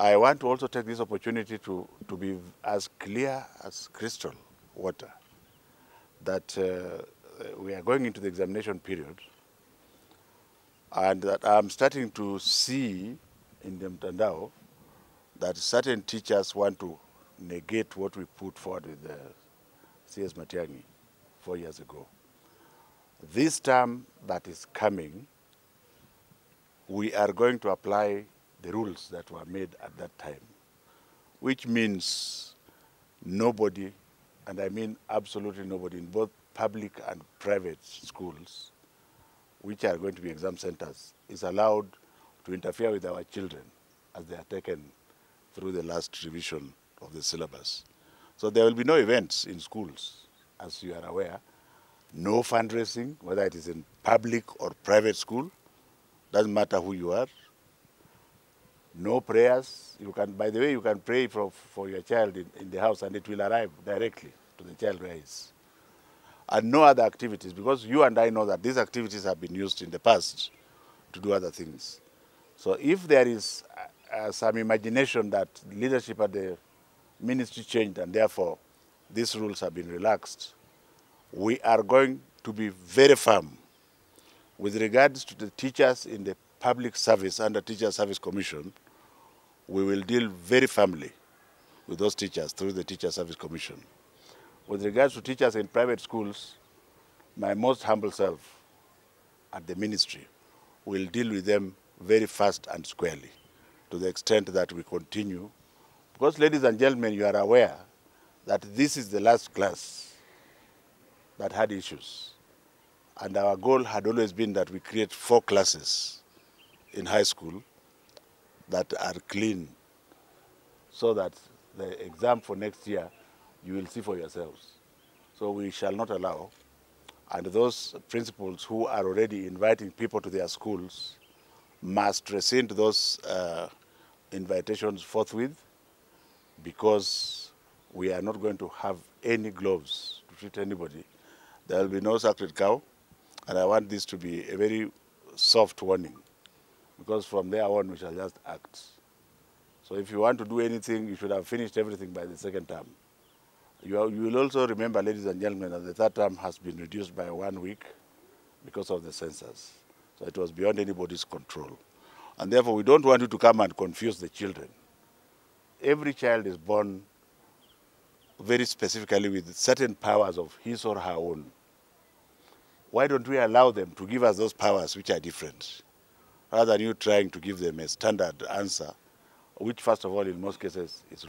I want to also take this opportunity to be as clear as crystal water that we are going into the examination period, and that I'm starting to see in the Mtandao that certain teachers want to negate what we put forward with the CS Matiangi 4 years ago. This term that is coming, we are going to apply the rules that were made at that time, which means nobody, and I mean absolutely nobody, in both public and private schools, which are going to be exam centers, is allowed to interfere with our children as they are taken through the last revision of the syllabus. So there will be no events in schools, as you are aware. No fundraising, whether it is in public or private school, doesn't matter who you are. No prayers. You can, by the way, you can pray for your child in the house and it will arrive directly to the child where he is. And no other activities, because you and I know that these activities have been used in the past to do other things. So if there is some imagination that leadership at the ministry changed and therefore these rules have been relaxed, we are going to be very firm with regards to the teachers in the public service under Teacher Service Commission. We will deal very firmly with those teachers through the Teacher Service Commission. With regards to teachers in private schools, my most humble self at the ministry will deal with them very fast and squarely, to the extent that we continue. Because, ladies and gentlemen, you are aware that this is the last class that had issues. And our goal had always been that we create 4 classes in high school that are clean, so that the exam for next year, you will see for yourselves. So we shall not allow. And those principals who are already inviting people to their schools must rescind those invitations forthwith, because we are not going to have any gloves to treat anybody. There will be no sacred cow, and I want this to be a very soft warning, because from there on we shall just act. So if you want to do anything, you should have finished everything by the second term. You will also remember, ladies and gentlemen, that the third term has been reduced by 1 week because of the census. So it was beyond anybody's control. And therefore, we don't want you to come and confuse the children. Every child is born very specifically with certain powers of his or her own. Why don't we allow them to give us those powers which are different, rather than you trying to give them a standard answer, which, first of all, in most cases, is